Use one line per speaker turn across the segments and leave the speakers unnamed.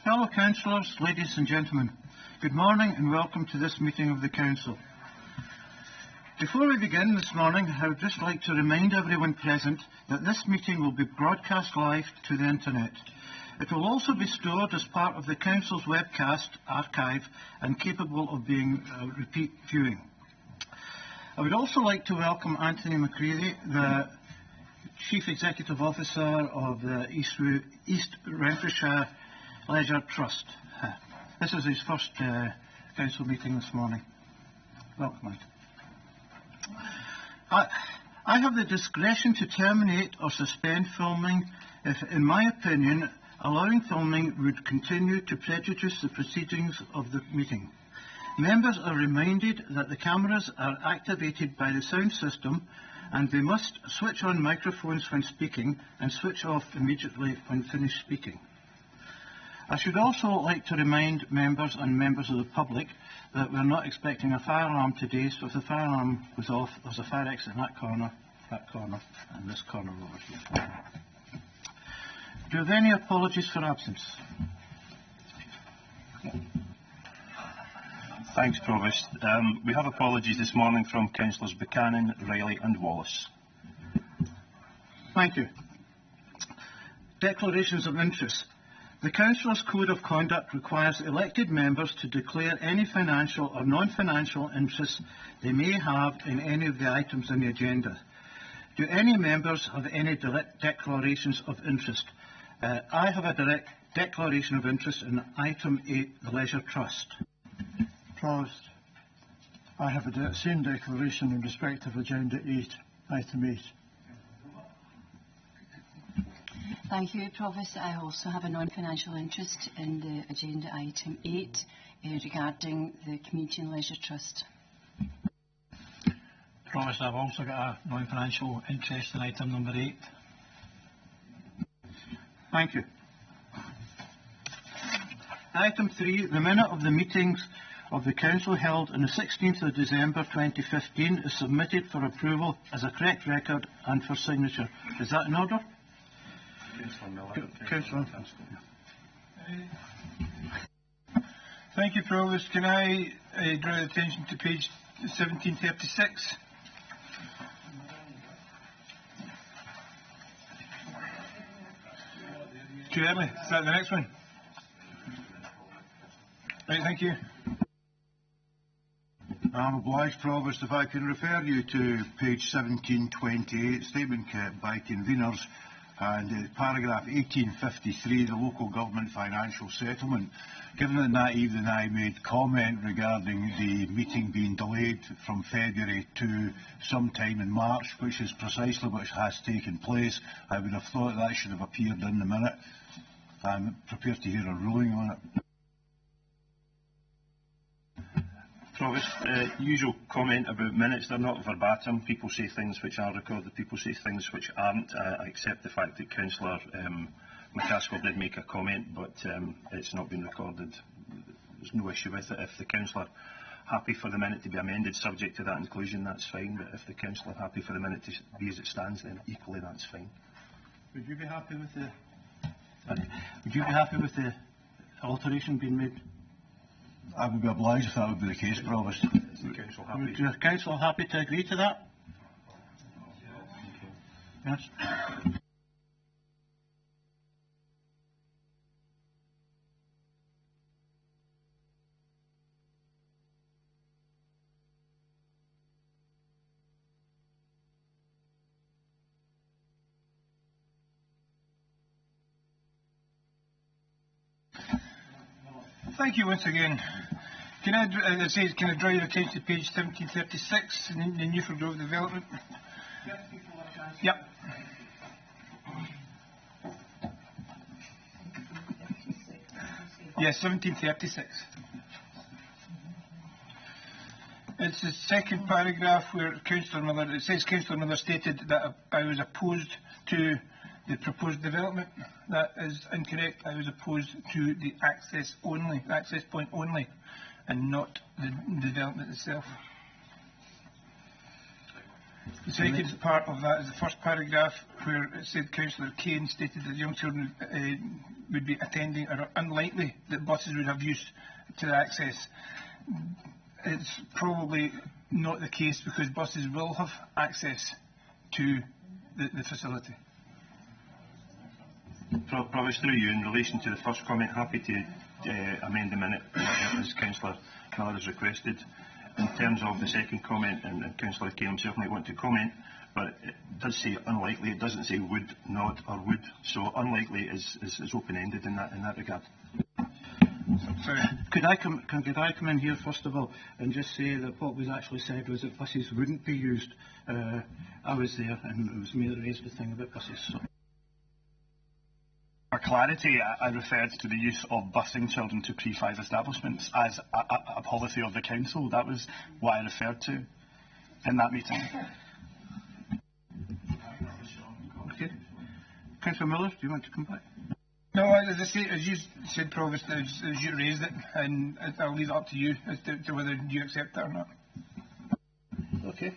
Fellow councillors, ladies and gentlemen, good morning and welcome to this meeting of the Council. Before we begin this morning, I would just like to remind everyone present that this meeting will be broadcast live to the Internet. It will also be stored as part of the Council's webcast archive and capable of being repeat viewing. I would also like to welcome Anthony McCready, the Chief Executive Officer of the East Renfrewshire Leisure Trust. This is his first council meeting this morning. Welcome, Anthony. I have the discretion to terminate or suspend filming if, in my opinion, allowing filming would continue to prejudice the proceedings of the meeting. Members are reminded that the cameras are activated by the sound system and they must switch on microphones when speaking and switch off immediately when finished speaking. I should also like to remind members and members of the public that we're not expecting a fire alarm today, so if the fire alarm goes off, there's a fire exit in that corner, and this corner over here. Do you have any apologies for absence?
Thanks, Provost. We have apologies this morning from Councillors Buchanan, Riley and Wallace.
Thank you. Declarations of interest. The Councillors' Code of Conduct requires elected members to declare any financial or non-financial interests they may have in any of the items on the agenda. Do any members have any declarations of interest? I have a direct declaration of interest in item 8, the Leisure Trust.
Provost, I have the same declaration in respect of agenda 8, item 8.
Thank you, Provost. I also have a non-financial interest in the agenda item 8 regarding the Community and Leisure Trust.
Provost, I've also got a non-financial interest in item number 8.
Thank you. Item 3, the minute of the meetings of the Council held on the 16th of December 2015 is submitted for approval as a correct record and for signature. Is that in order? Councillor.
Thank you, Provost. Can I draw attention to page 1736? Too early. Is that the next one? Right, thank you.
I'm obliged, Provost, if I can refer you to page 1728, statement kept by conveners, and paragraph 1853, the local government financial settlement. Given that Naive and I made comment regarding the meeting being delayed from February to sometime in March, which is precisely what has taken place, I would have thought that should have appeared in the minute. I'm prepared to hear a ruling on it.
Provost, usual comment about minutes, they're not verbatim. People say things which are recorded, people say things which aren't. I accept the fact that Councillor McCaskill did make a comment, but it's not been recorded. There's no issue with it. If the Councillor happy for the minute to be amended subject to that inclusion, that's fine, but if the Councillor happy for the minute to be as it stands, then equally that's fine.
Would you be happy with the alteration being made?
I would be obliged if that would be the case, Provost.
Is the Council happy?
Would the Council happy to agree to that? Yes.
Thank you once again. Can I draw your attention to page 1736 in the Newford Grove development? Yep. Yes, 1736. It's the second paragraph where Councillor Miller, it says Councillor Miller stated that I was opposed to the proposed development. That is incorrect. I was opposed to the access point only, and not the development itself. The second part of that is the first paragraph where it said Councillor Kane stated that young children would be attending or unlikely that buses would have use to access. It's probably not the case because buses will have access to the facility.
Provost, through you, in relation to the first comment, happy to amend the minute as Councillor Miller has requested. In terms of the second comment, and Councillor Kane himself might want to comment, but it does say unlikely, it doesn't say would, not, or would, so unlikely is open-ended in that regard.
Sorry. Could I come in here first of all and just say that what was actually said was that buses wouldn't be used. I was there and it was me that raised the thing about buses. So.
For clarity, I referred to the use of busing children to pre-5 establishments as a policy of the council. That was what I referred to in that meeting.
Okay. Councillor Miller, do you want to come back?
No, as you said, Provost, as you raised it, and I'll leave it up to you as to whether you accept that or not.
Okay.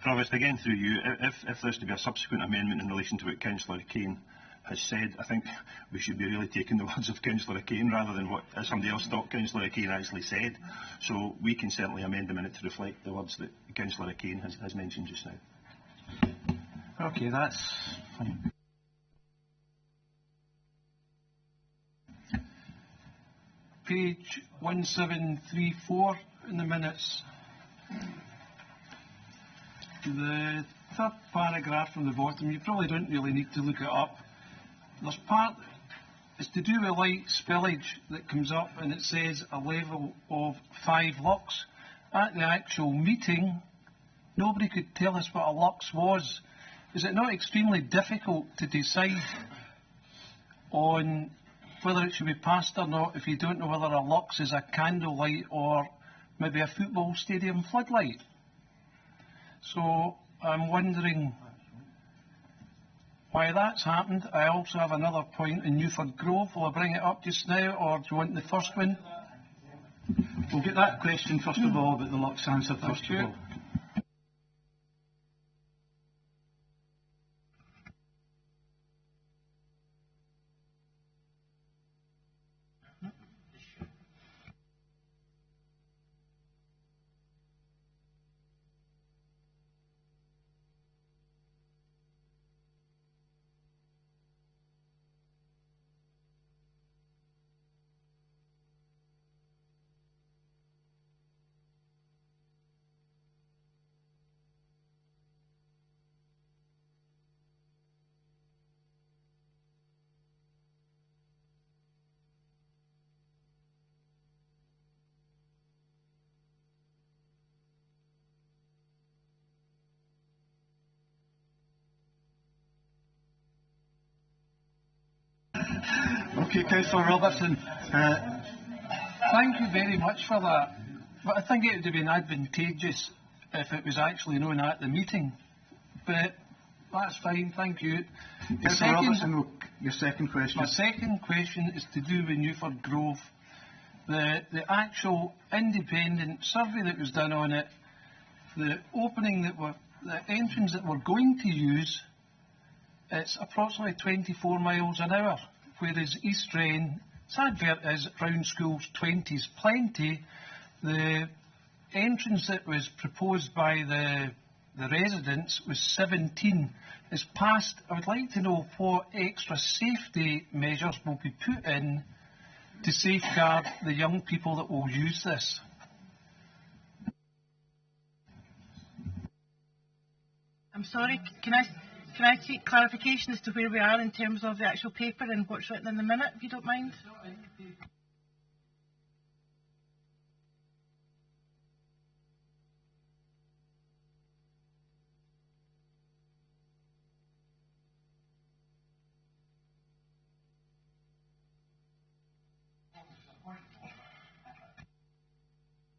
Provost, again through you, if there's to be a subsequent amendment in relation to what Councillor Kane has said, I think we should be really taking the words of Councillor Kane rather than what somebody else thought Councillor Kane actually said. So we can certainly amend the minute to reflect the words that Councillor Kane has mentioned just now.
Okay, that's fine.
Page 1734 in the minutes. The third paragraph from the bottom, you probably don't really need to look it up. There's part, it's to do with light spillage that comes up and it says a level of 5 lux. At the actual meeting, nobody could tell us what a lux was. Is it not extremely difficult to decide on whether it should be passed or not if you don't know whether a lux is a candlelight or maybe a football stadium floodlight? So I'm wondering why that's happened. I also have another point in Newford Grove. Will I bring it up just now, or do you want the first one?
We'll get that question first of all, but the Lux answer first of all. Okay, Councillor Robertson.
Thank you very much for that. But I think it would have been advantageous if it was actually known at the meeting. But that's fine, thank you.
Councillor Robertson, your second question.
My second question is to do with Newford Grove. The actual independent survey that was done on it, the entrance that we're going to use, it's approximately 24 miles an hour, whereas East Wren, its advert is round schools 20's plenty. The entrance that was proposed by the residents was 17. It's passed. I would like to know what extra safety measures will be put in to safeguard the young people that will use this.
I'm sorry, can I seek clarification as to where we are in terms of the actual paper and what's written in the minute, if you don't mind?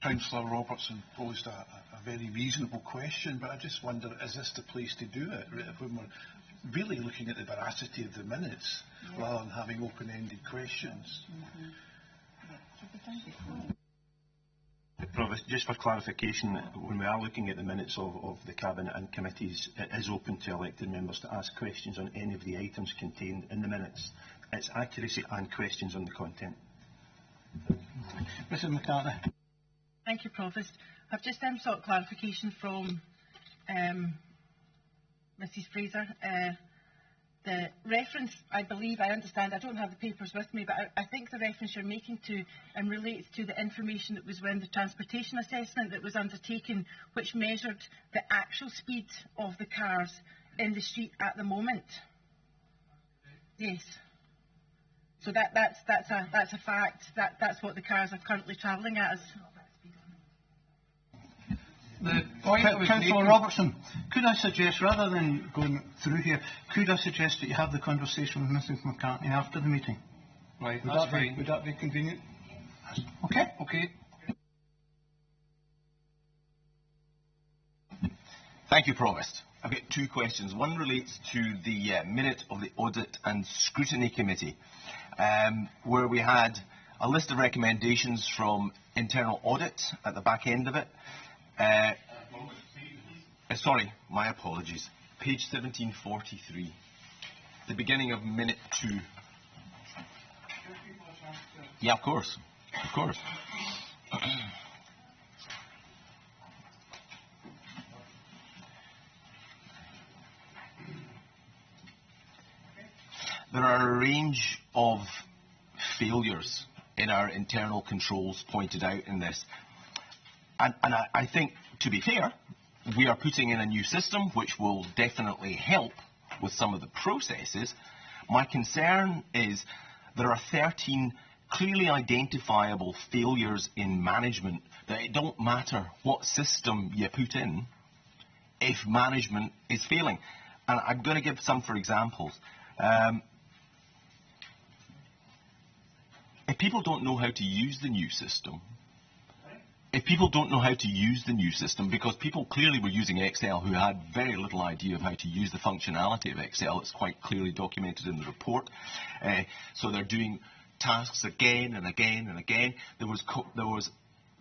Councillor Robertson posed a very reasonable question, but I just wonder, is this the place to do it when we're really looking at the veracity of the minutes rather than having open-ended questions?
Provost, just for clarification, when we are looking at the minutes of the Cabinet and committees, it is open to elected members to ask questions on any of the items contained in the minutes. It's accuracy and questions on the content.
Mrs McCartney.
Thank you, Provost. I've just sought clarification from Mrs Fraser. The reference, I believe, I understand, I don't have the papers with me, but I think the reference you're making to relates to the information that was when the transportation assessment that was undertaken, which measured the actual speed of the cars in the street at the moment. Yes. So that's a fact. That's what the cars are currently travelling at.
The point I was
Councillor
making,
Robertson, could I suggest, rather than going through here, could I suggest that you have the conversation with Mrs McCartney after the meeting?
right,
Would
that's
that
fine.
be, would that be convenient? Okay.
Okay.
Thank you, Provost. I've got two questions. One relates to the minute of the Audit and Scrutiny Committee, where we had a list of recommendations from internal audit at the back end of it. Sorry, my apologies. Page 1743, the beginning of minute 2. Yeah, of course. Of course. There are a range of failures in our internal controls pointed out in this. And I think, to be fair, we are putting in a new system which will definitely help with some of the processes. My concern is there are 13 clearly identifiable failures in management that it don't matter what system you put in if management is failing. And I'm going to give some for examples. If people don't know how to use the new system, because people clearly were using Excel who had very little idea of how to use the functionality of Excel, it's quite clearly documented in the report. So they're doing tasks again and again and again. There was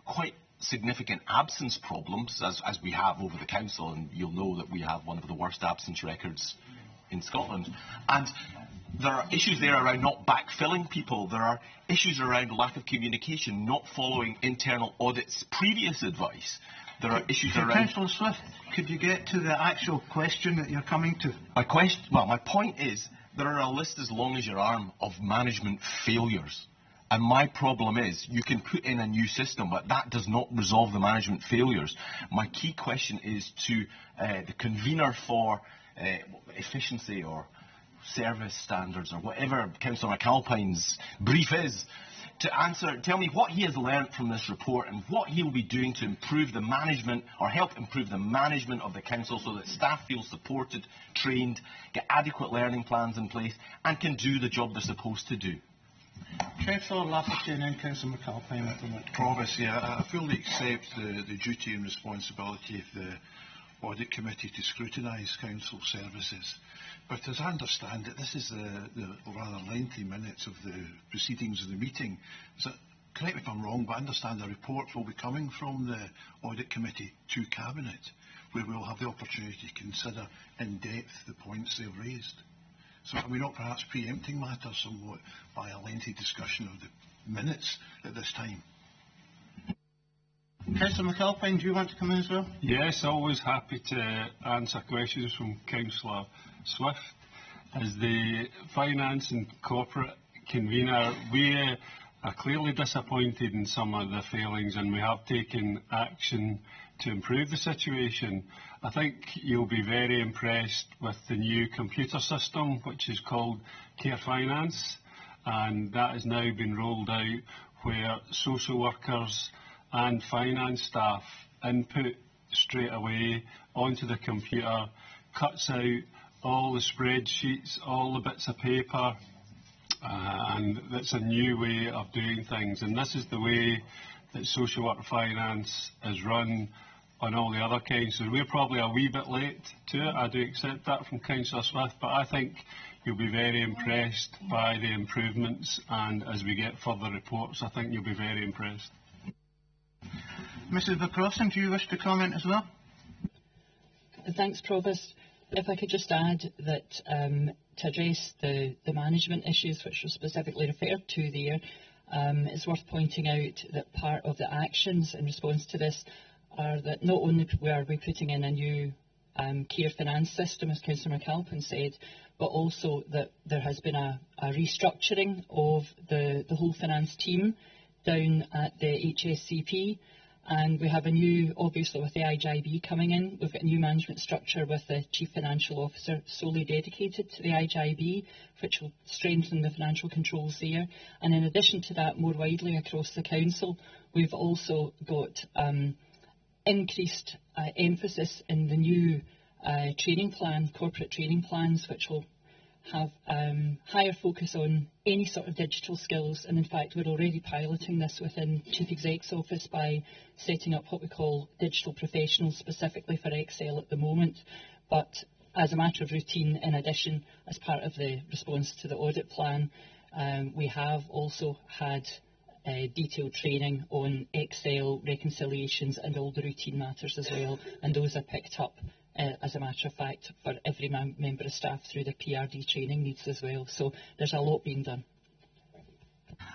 quite significant absence problems, as we have over the council, and you'll know that we have one of the worst absence records in Scotland. And there are issues there around not backfilling people. There are issues around lack of communication, not following internal audit's previous advice. There are issues around...
Councillor Swift, could you get to the actual question that you're coming to?
My point is, there are a list as long as your arm of management failures. And my problem is, you can put in a new system, but that does not resolve the management failures. My key question is to the convener for efficiency or service standards or whatever Councillor McAlpine's brief is, to answer, tell me what he has learnt from this report and what he will be doing to improve the management or help improve the management of the council so that staff feel supported, trained, get adequate learning plans in place and can do the job they're supposed to do.
Councillor Lafferty and then Councillor McAlpine.
Provost, I fully accept the duty and responsibility of the Audit Committee to scrutinise council services. But as I understand it, this is the rather lengthy minutes of the proceedings of the meeting. Correct me if I'm wrong, but I understand the reports will be coming from the Audit Committee to Cabinet, where we'll have the opportunity to consider in depth the points they've raised. So are we not perhaps preempting matters somewhat by a lengthy discussion of the minutes at this time?
Councillor McAlpine, do you want to come in as well?
Yes, always happy to answer questions from Councillor Swift. As the Finance and Corporate Convener, we are clearly disappointed in some of the failings and we have taken action to improve the situation. I think you'll be very impressed with the new computer system which is called Care Finance, and that has now been rolled out where social workers and finance staff input straight away onto the computer, cuts out all the spreadsheets, all the bits of paper, and that's a new way of doing things. And this is the way that social work finance is run on all the other councils. We're probably a wee bit late to it, I do accept that from Councillor Swift, but I think you'll be very impressed by the improvements, and as we get further reports I think you'll be very impressed.
Mrs McCrossan, do you wish to comment as well?
Thanks, Provost. If I could just add that to address the management issues which were specifically referred to there, it's worth pointing out that part of the actions in response to this are that not only were we putting in a new care finance system, as Councillor McAlpin said, but also that there has been a restructuring of the whole finance team down at the HSCP. And we have a new, obviously with the IGIB coming in, we've got a new management structure with the Chief Financial Officer solely dedicated to the IGIB, which will strengthen the financial controls there. And in addition to that, more widely across the Council, we've also got increased emphasis in the new training plan, corporate training plans, which will have higher focus on any sort of digital skills. And in fact, we're already piloting this within Chief Exec's office by setting up what we call digital professionals specifically for Excel at the moment. But as a matter of routine, in addition, as part of the response to the audit plan, we have also had detailed training on Excel reconciliations and all the routine matters as well, and those are picked up as a matter of fact for every member of staff through the PRD training needs as well. So there's a lot being done.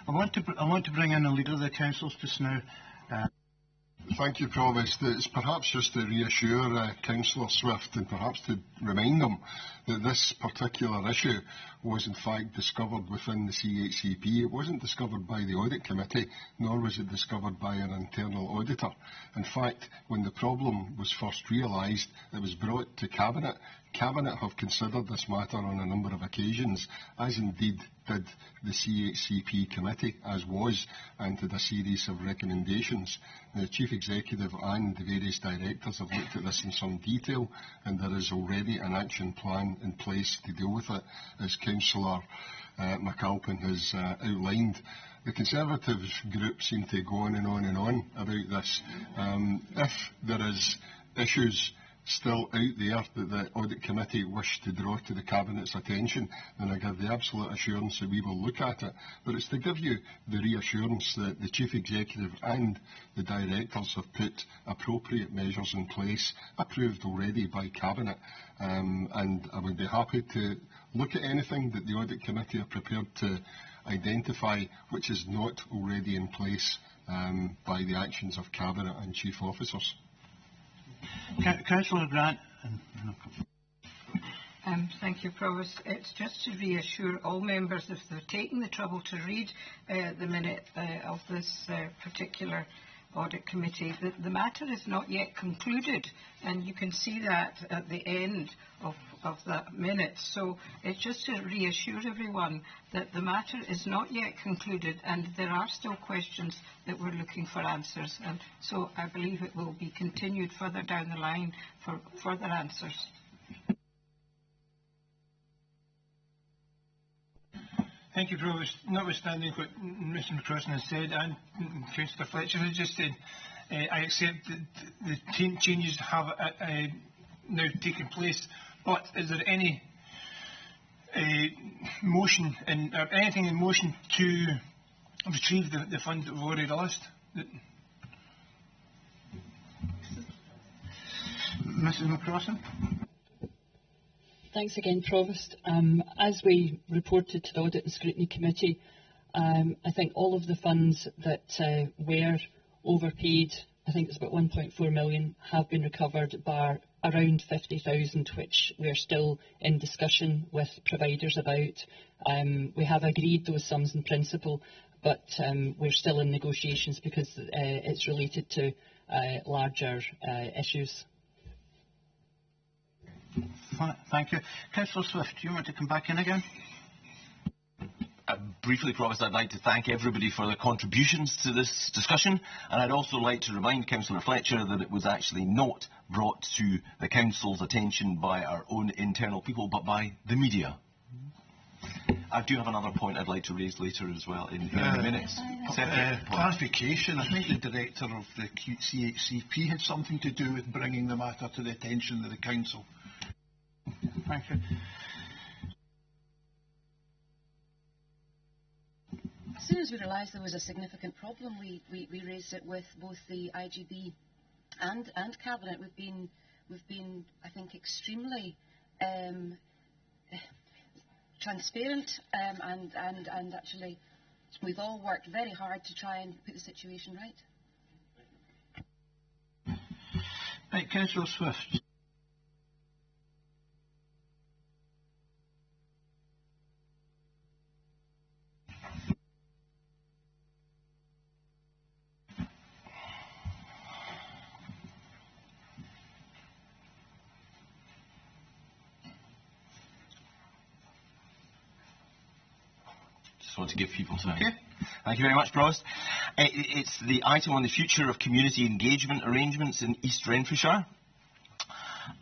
I want to bring in a leader of the councils just now.
Thank you, Provost. It's perhaps just to reassure Councillor Swift and perhaps to remind them that this particular issue was in fact discovered within the CHCP. It wasn't discovered by the Audit Committee, nor was it discovered by an internal auditor. In fact, when the problem was first realised, it was brought to Cabinet. Cabinet have considered this matter on a number of occasions, as indeed did the CHCP committee, as was, and did a series of recommendations. The Chief Executive and the various directors have looked at this in some detail, and there is already an action plan in place to deal with it, as Councillor McAlpin has outlined. The Conservative group seem to go on and on and on about this. If there is issues still out there that the Audit Committee wish to draw to the Cabinet's attention, then I give the absolute assurance that we will look at it. But it's to give you the reassurance that the Chief Executive and the Directors have put appropriate measures in place, approved already by Cabinet, and I would be happy to look at anything that the Audit Committee are prepared to identify which is not already in place by the actions of Cabinet and Chief Officers.
Councillor Grant.
Thank you, Provost. It's just to reassure all members, if they're taking the trouble to read the minute of this particular Audit Committee, that the matter is not yet concluded, and you can see that at the end of that minute. So it's just to reassure everyone that the matter is not yet concluded, and there are still questions that we're looking for answers. And so I believe it will be continued further down the line for further answers.
Thank you, Provost. Notwithstanding what Mr McCrossan has said and Councillor Fletcher has just said, I accept that the changes have now taken place. But is there any motion or anything in motion to retrieve the funds that we've already lost?
Mrs McCrossan.
Thanks again, Provost. As we reported to the Audit and Scrutiny Committee, I think all of the funds that were overpaid, I think it's about 1.4 million, have been recovered, bar around 50,000, which we're still in discussion with providers about. We have agreed those sums in principle, but we're still in negotiations because it's related to larger issues.
Thank you. Councillor Swift, do you want to come back in again?
Briefly, Provost, I'd like to thank everybody for their contributions to this discussion, and I'd also like to remind Councillor Fletcher that it was actually not brought to the Council's attention by our own internal people, but by the media. I do have another point I'd like to raise later as well in the minutes.
Clarification. I think the Director of the CHCP had something to do with bringing the matter to the attention of the Council.
Thank you.
soon as we realised there was a significant problem, we raised it with both the IGB and Cabinet. We've been, I think, extremely transparent, and actually we've all worked very hard to try and put the situation right.
Right, Councillor Swift.
Just want to give people time. Okay. Thank you very much, Provost. It's the item on the future of community engagement arrangements in East Renfrewshire.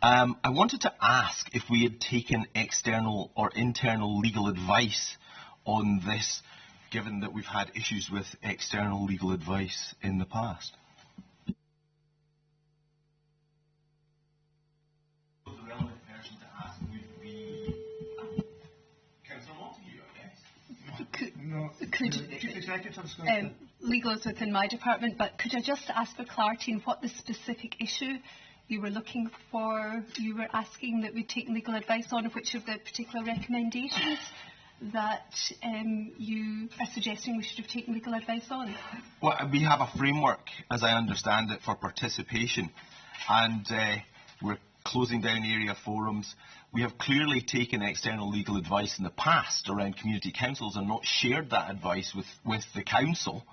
I wanted to ask if we had taken external or internal legal advice on this, given that we've had issues with external legal advice in the past.
Legal is within my department, but could I just ask for clarity on what the specific issue you were looking for, you were asking that we take legal advice on, which of the particular recommendations that you are suggesting we should have taken legal advice on?
Well, we have a framework, as I understand it, for participation, and we're closing down area forums. We have clearly taken external legal advice in the past around community councils and not shared that advice with the council.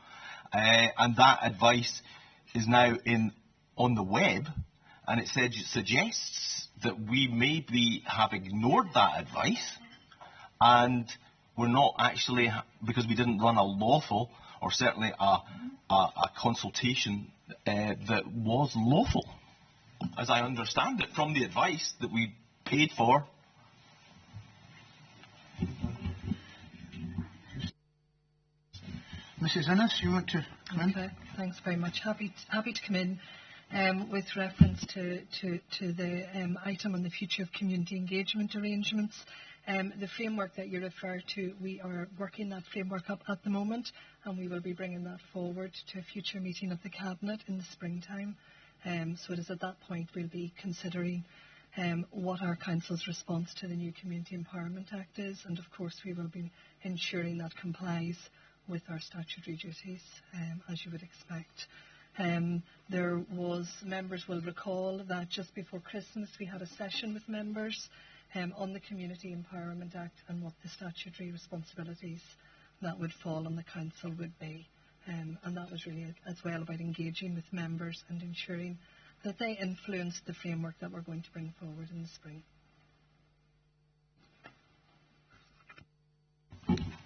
And that advice is now on the web, and it suggests that we maybe have ignored that advice, and we're not actually, because we didn't run a lawful, or certainly a consultation that was lawful, as I understand it, from the advice that we paid for.
Mrs. Innes, you want to come in?
Okay, thanks very much. Happy to come in with reference to the item on the future of community engagement arrangements. The framework that you refer to, we are working that framework up at the moment, and we will be bringing that forward to a future meeting of the Cabinet in the springtime. So it is at that point we'll be considering what our Council's response to the new Community Empowerment Act is, and of course we will be ensuring that complies with our statutory duties, as you would expect. Members will recall that just before Christmas we had a session with members on the Community Empowerment Act and what the statutory responsibilities that would fall on the Council would be. And that was really as well about engaging with members and ensuring that they influenced the framework that we're going to bring forward in the spring.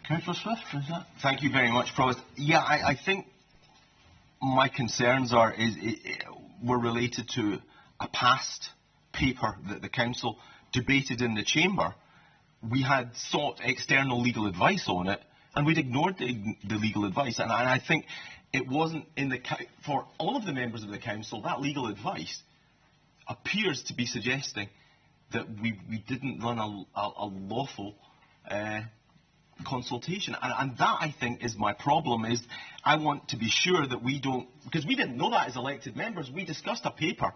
Councillor Swift, is that?
Thank you very much, Provost. Yeah, I think my concerns were related to a past paper that the Council debated in the Chamber. We had sought external legal advice on it, and we'd ignored the legal advice. And I think it wasn't for all of the members of the Council, that legal advice appears to be suggesting that we didn't run a lawful consultation. And that, I think, is my problem, is I want to be sure that we don't, because we didn't know that as elected members. We discussed a paper.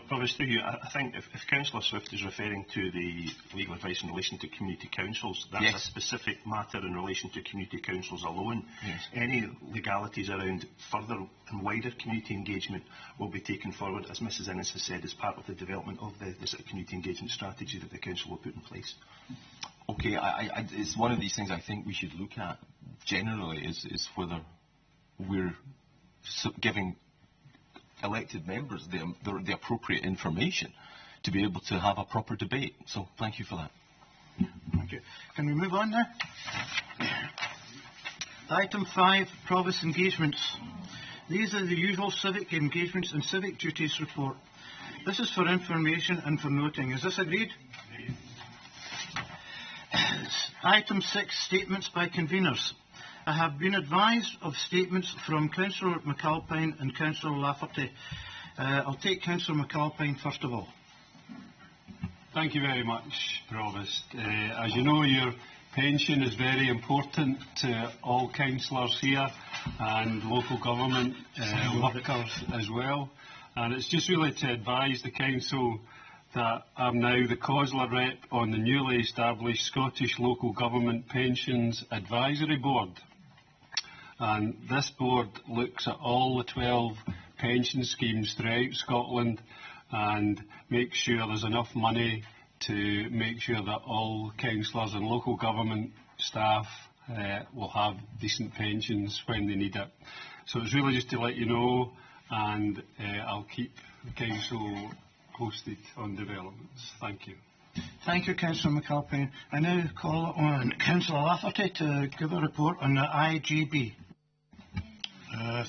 Provost, I think if Councillor Swift is referring to the legal advice in relation to community councils, that's
yes.
a specific matter in relation to community councils alone.
Yes.
Any legalities around further and wider community engagement will be taken forward, as Mrs Innes has said, as part of the development of the sort of community engagement strategy that the Council will put in place.
Okay, it's one of these things I think we should look at generally, is whether we're giving elected members the appropriate information to be able to have a proper debate. So thank you for that.
Thank you. Can we move on now? Item 5, Provost engagements. These are the usual civic engagements and civic duties report. This is for information and for noting. Is this agreed? Item 6, statements by conveners. I have been advised of statements from Councillor McAlpine and Councillor Lafferty. I'll take Councillor McAlpine first of all.
Thank you very much, Provost. As you know, your pension is very important to all councillors here and local government workers as well. And it's just really to advise the Council that I'm now the COSLA rep on the newly established Scottish Local Government Pensions Advisory Board. And this board looks at all the 12 pension schemes throughout Scotland and makes sure there's enough money to make sure that all councillors and local government staff will have decent pensions when they need it. So it's really just to let you know, and I'll keep the Council posted on developments. Thank you.
Thank you, Councillor McAlpine. I now call on Councillor Lafferty to give a report on the IGB.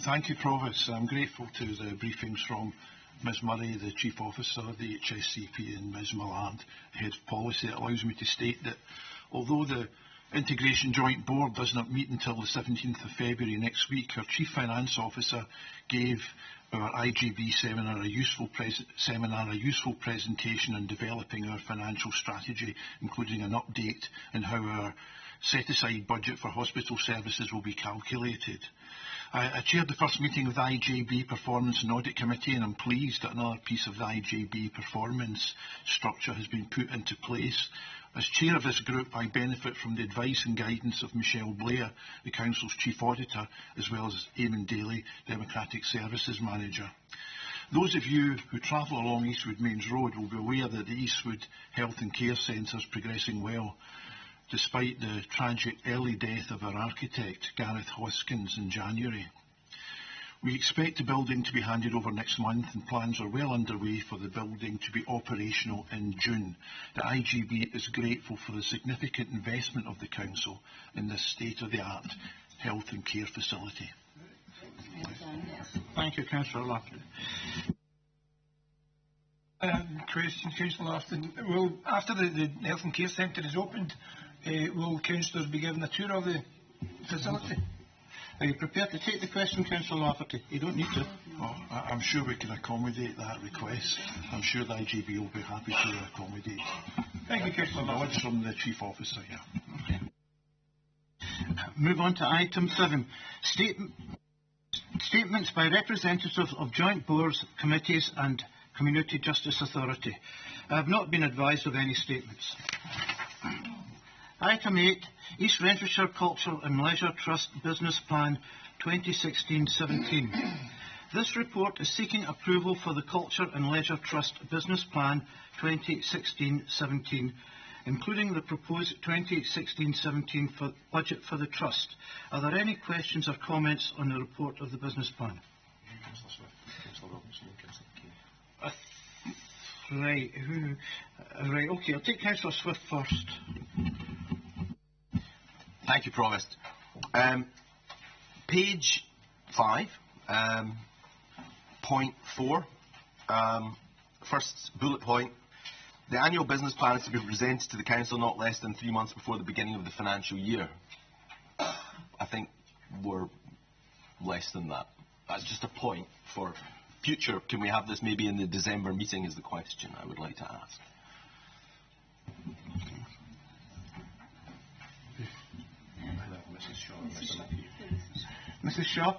Thank you, Provost. I'm grateful to the briefings from Ms Murray, the Chief Officer of the HSCP, and Ms Milland, Head of Policy. It allows me to state that although the Integration Joint Board does not meet until the 17th of February next week, our Chief Finance Officer gave our IGB seminar a useful presentation on developing our financial strategy, including an update on how our set-aside budget for hospital services will be calculated. I chaired the first meeting of the IJB Performance and Audit Committee, and I'm pleased that another piece of the IJB performance structure has been put into place. As chair of this group, I benefit from the advice and guidance of Michelle Blair, the Council's Chief Auditor, as well as Eamon Daly, Democratic Services Manager. Those of you who travel along Eastwood Mains Road will be aware that the Eastwood Health and Care Centre is progressing well, despite the tragic early death of our architect, Gareth Hoskins, in January. We expect the building to be handed over next month, and plans are well underway for the building to be operational in June. The IGB is grateful for the significant investment of the Council in this state-of-the-art health and care facility.
Thank you, Councillor Lafferty.
Question, Councillor Lafferty. Well, after the Health and Care Centre is opened, will councillors be given a tour of the facility?
Are you prepared to take the question, Councillor Lafferty? You don't need to.
Oh, I'm sure we can accommodate that request. I'm sure the IGB will be happy to accommodate.
Thank you, Councillor Lafferty.
Knowledge from the Chief Officer, yeah.
Okay. Move on to item 7. Statements by representatives of joint boards, committees and Community Justice Authority. I have not been advised of any statements. Item 8, East Renfrewshire Cultural and Leisure Trust Business Plan 2016-17. This report is seeking approval for the Culture and Leisure Trust Business Plan 2016-17, including the proposed 2016-17 budget for the Trust. Are there any questions or comments on the report of the business plan? Right, okay, I'll take Councillor Swift first.
Thank you, Provost. Page 5, point 4, first bullet point. The annual business plan is to be presented to the Council not less than 3 months before the beginning of the financial year. I think we're less than that. That's just a point for future. Can we have this maybe in the December meeting is the question I would like to ask.
Mrs. Shaw?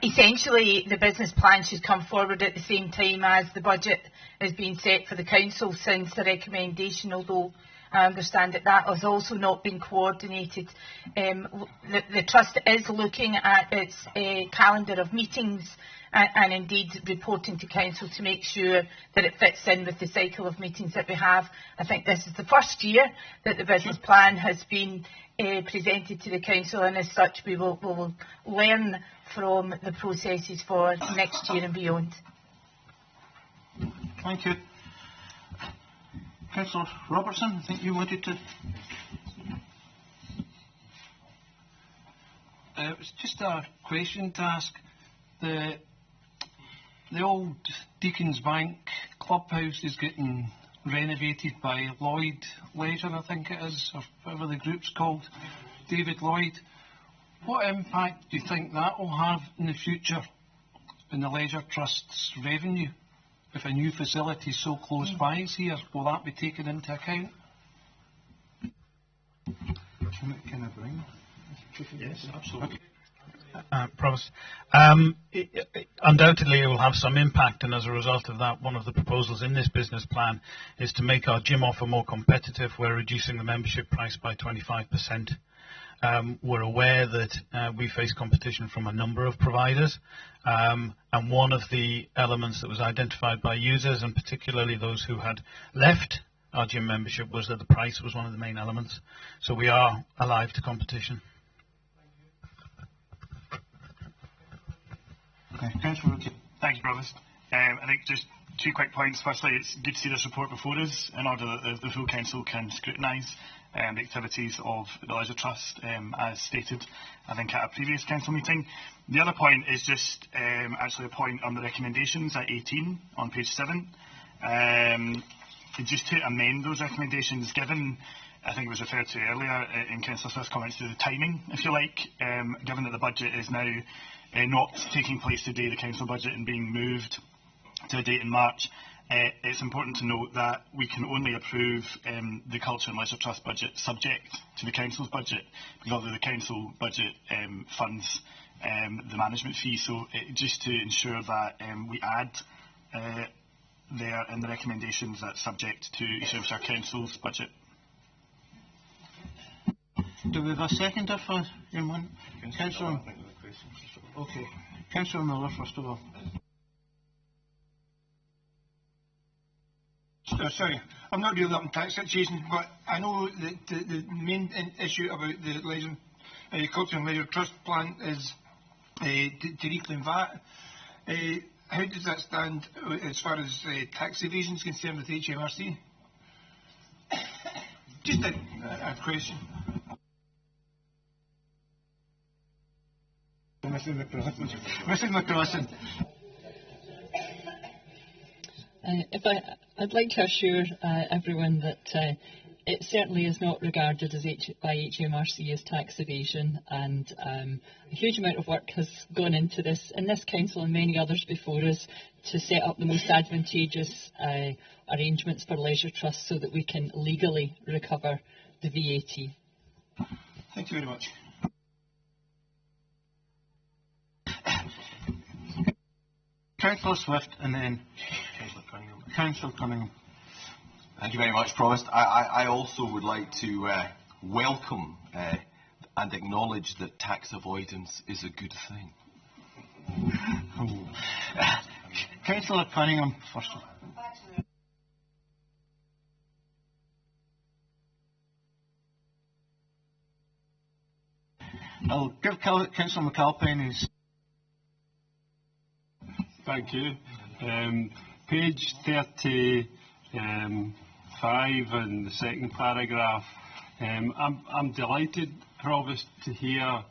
Essentially, the business plan should come forward at the same time as the budget is being set for the Council, since the recommendation, although I understand that that has also not been coordinated. The Trust is looking at its calendar of meetings and indeed reporting to Council to make sure that it fits in with the cycle of meetings that we have. I think this is the first year that the business plan has been presented to the Council, and as such we will learn from the processes for next year and beyond.
Thank you. Councillor Robertson, I think you wanted to...
It was just a question to ask. The old Deacon's Bank clubhouse is getting renovated by Lloyd Leisure, I think it is, or whatever the group's called, David Lloyd. What impact do you think that will have in the future in the Leisure Trust's revenue? if a new facility so close by is here, will that be taken into account?
Can I bring?
Yes, absolutely.
Provost, undoubtedly it will have some impact, and as a result of that, one of the proposals in this business plan is to make our gym offer more competitive. We're reducing the membership price by 25%. We're aware that we face competition from a number of providers, and one of the elements that was identified by users, and particularly those who had left our gym membership, was that the price was one of the main elements. So we are alive to competition.
Okay, Councillor O'Keefe.
Thank you, Provost. I think just 2 quick points. Firstly, it's good to see this report before us in order that the full council can scrutinise the activities of the Leisure Trust as stated, I think, at a previous council meeting. The other point is just actually a point on the recommendations at 18 on page 7. Just to amend those recommendations, given, I think it was referred to earlier in Councillor Swift's comments, to the timing, if you like, given that the budget is now not taking place today, the council budget, and being moved to a date in March, it's important to note that we can only approve the Culture and Leisure Trust budget subject to the council's budget, because although the council budget funds the management fee. So just to ensure that we add there in the recommendations that subject to Renfrewshire Council's budget.
Do we have a seconder for M1? Councillor. Okay. Councillor Miller, first of all.
Sorry, I'm not really up in tax situations, but I know that the main issue about the leisure, Culture and Leisure Trust plan is to reclaim VAT. How does that stand as far as tax evasion is concerned with HMRC? Just a question.
Mrs. McCrossan.
I'd like to assure everyone that it certainly is not regarded as by HMRC as tax evasion, and a huge amount of work has gone into this in this council and many others before us to set up the most advantageous arrangements for leisure trusts so that we can legally recover the VAT.
Thank you very much.
Councillor Swift and then Councillor Cunningham.
Thank you very much, Provost. I also would like to welcome and acknowledge that tax avoidance is a good thing.
Councillor Cunningham, first of all. I'll give Councillor McAlpine his...
Thank you. Page 35 in the second paragraph. I'm delighted, Provost, to hear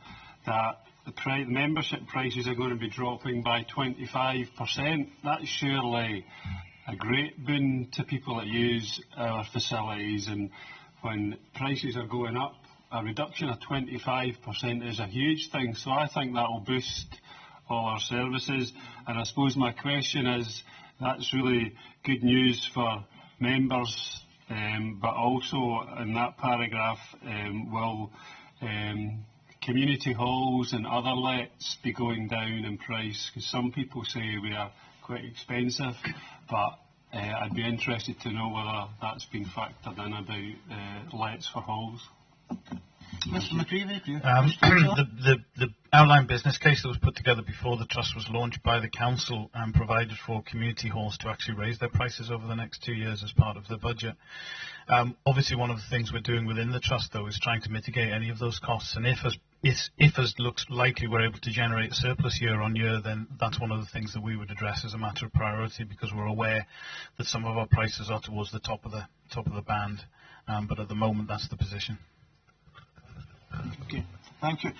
that the membership prices are going to be dropping by 25%. That's surely a great boon to people that use our facilities, and when prices are going up, a reduction of 25% is a huge thing. So I think that will boost all our services, and I suppose my question is, that's really good news for members, but also in that paragraph, will community halls and other lets be going down in price? Because some people say we are quite expensive, but I'd be interested to know whether that's been factored in about lets for halls.
Mr. McCreevy,
the outline business case that was put together before the trust was launched by the council and provided for community halls to actually raise their prices over the next 2 years as part of the budget. Obviously, one of the things we're doing within the trust, though, is trying to mitigate any of those costs. And if as looks likely we're able to generate a surplus year on year, then that's one of the things that we would address as a matter of priority, because we're aware that some of our prices are towards the top of the band. But at the moment, that's the position.
Okay, thank you.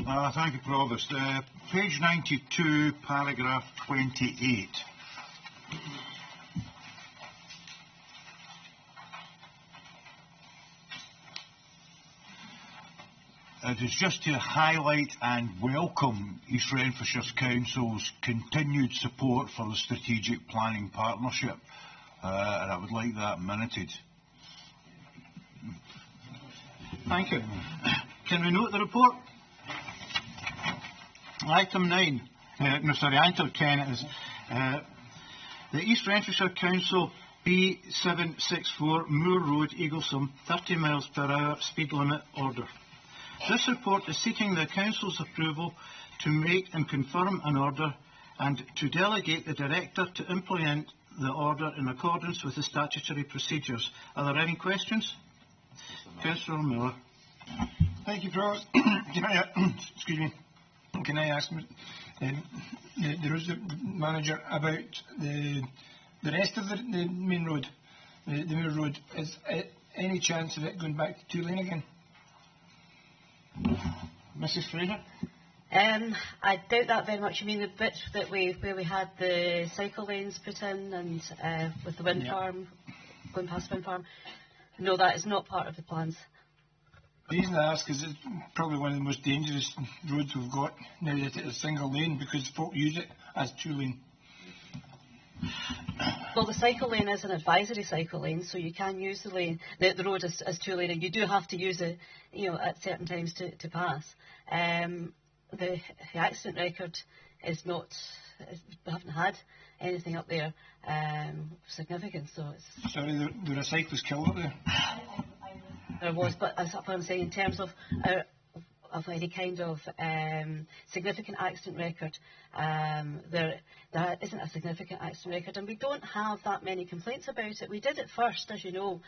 Thank you, Provost. Page 92, paragraph 28. It is just to highlight and welcome East Renfrewshire Council's continued support for the Strategic Planning Partnership, and I would like that minuted.
Thank you. Can we note the report? Item 10 is the East Renfrewshire Council B764 Moor Road, Eaglesham, 30 miles per hour speed limit order. This report is seeking the Council's approval to make and confirm an order and to delegate the Director to implement the order in accordance with the statutory procedures. Are there any questions? Councillor Miller.
Thank you, Provost. Can I ask the road manager about the rest of the main road, the Moor Road? Is any chance of it going back to 2 lane again?
Mrs. Fraser?
I doubt that very much. You mean the bit that where we had the cycle lanes put in and with the wind farm, going past the wind farm? No, that is not part of the plans.
The reason I ask is it's probably one of the most dangerous roads we've got now that it's a single lane, because folk use it as 2 lane.
Well, the cycle lane is an advisory cycle lane, so you can use the lane, the road as 2 lane, and you do have to use it, at certain times to pass. The accident record is not. We haven't had anything up there significant, so it's.
Sorry, there were a cyclist killed up there.
There was, but that's what I'm saying in terms of any kind of significant accident record. There isn't a significant accident record, and we don't have that many complaints about it. We did it first, as you know,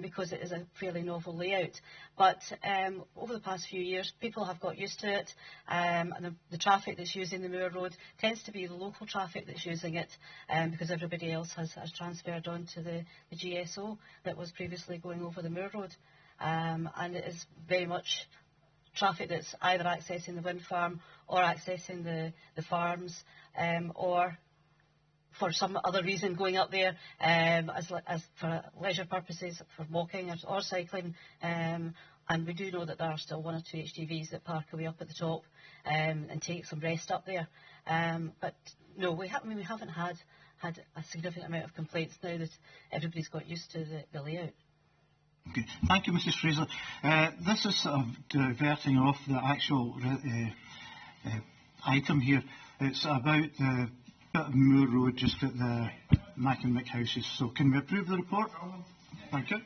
because it is a fairly novel layout. But over the past few years, people have got used to it, and the traffic that's using the Moor Road tends to be the local traffic that's using it, because everybody else has transferred on to the GSO that was previously going over the Moor Road. And it is very much traffic that's either accessing the wind farm or accessing the farms, or for some other reason going up there as for leisure purposes, for walking or cycling. And we do know that there are still 1 or 2 HGVs that park away up at the top and take some rest up there. But no, we haven't had a significant amount of complaints now that everybody's got used to the layout.
Okay. Thank you, Mrs. Fraser. This is sort of diverting off the actual item here. It's about the bit of Moor Road just at the Mac and Mick houses. So can we approve the report? Thank you.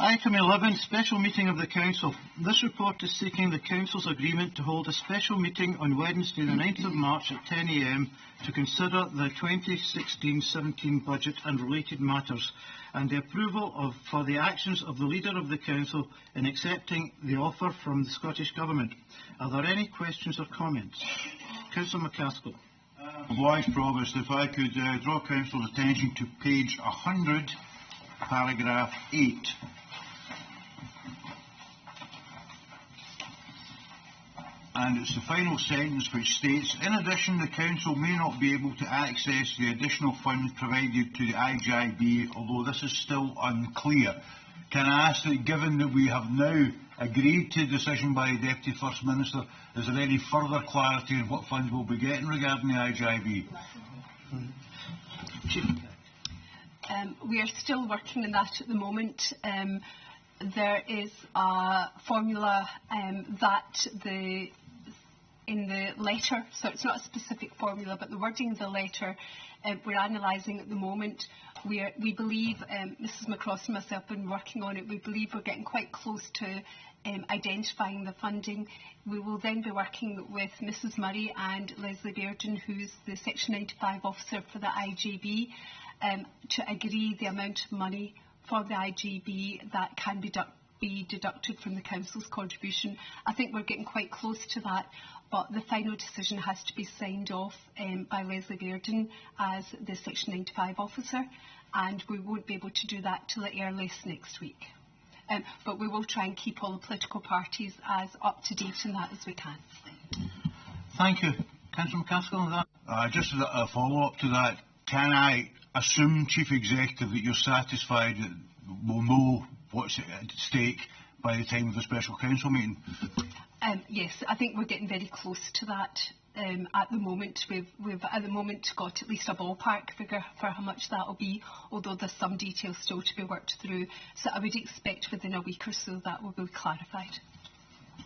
Item 11, special meeting of the Council. This report is seeking the Council's agreement to hold a special meeting on Wednesday the 9th of March at 10 a.m. to consider the 2016-17 budget and related matters, and the approval for the actions of the Leader of the Council in accepting the offer from the Scottish Government. Are there any questions or comments? Councillor McCaskill.
Obliged, Provost, if I could draw Council's attention to page 100, paragraph 8. And it's the final sentence which states, in addition, the Council may not be able to access the additional funds provided to the IGIB, although this is still unclear. Can I ask that, given that we have now agreed to a decision by the Deputy First Minister, is there any further clarity on what funds we'll be getting regarding the IGIB?
We are still working on that at the moment. There is a formula that in the letter, so it's not a specific formula, but the wording of the letter we're analysing at the moment. We believe, Mrs McCross and myself have been working on it, we believe we're getting quite close to identifying the funding. We will then be working with Mrs Murray and Leslie Bearden, who's the Section 95 officer for the IGB, to agree the amount of money for the IGB that can be deducted from the Council's contribution. I think we're getting quite close to that, but the final decision has to be signed off by Leslie Bearden as the Section 95 officer, and we won't be able to do that till at earliest next week.
but we will try and keep all the political parties as up to date in that as we can.
Thank you. Councillor McCaskill on that.
Just as a follow-up to that, can I assume, Chief Executive, that you're satisfied that we'll know what's at stake by the time of the special council meeting?
Yes, I think we're getting very close to that. At the moment, we've at the moment got at least a ballpark figure for how much that will be, although there's some details still to be worked through. So I would expect within a week or so that will be clarified.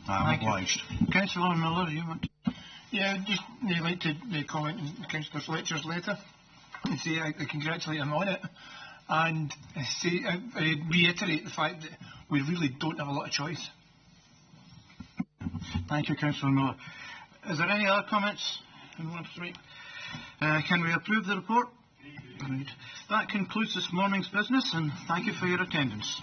I'm obliged. Councillor Miller, you want to?
Yeah, just like to comment on Councillor Fletcher's letter and say I congratulate him on it, and say I reiterate the fact that we really don't have a lot of choice.
Thank you, Councillor Miller. Is there any other comments? Can we approve the report? Right. That concludes this morning's business, and thank you for your attendance.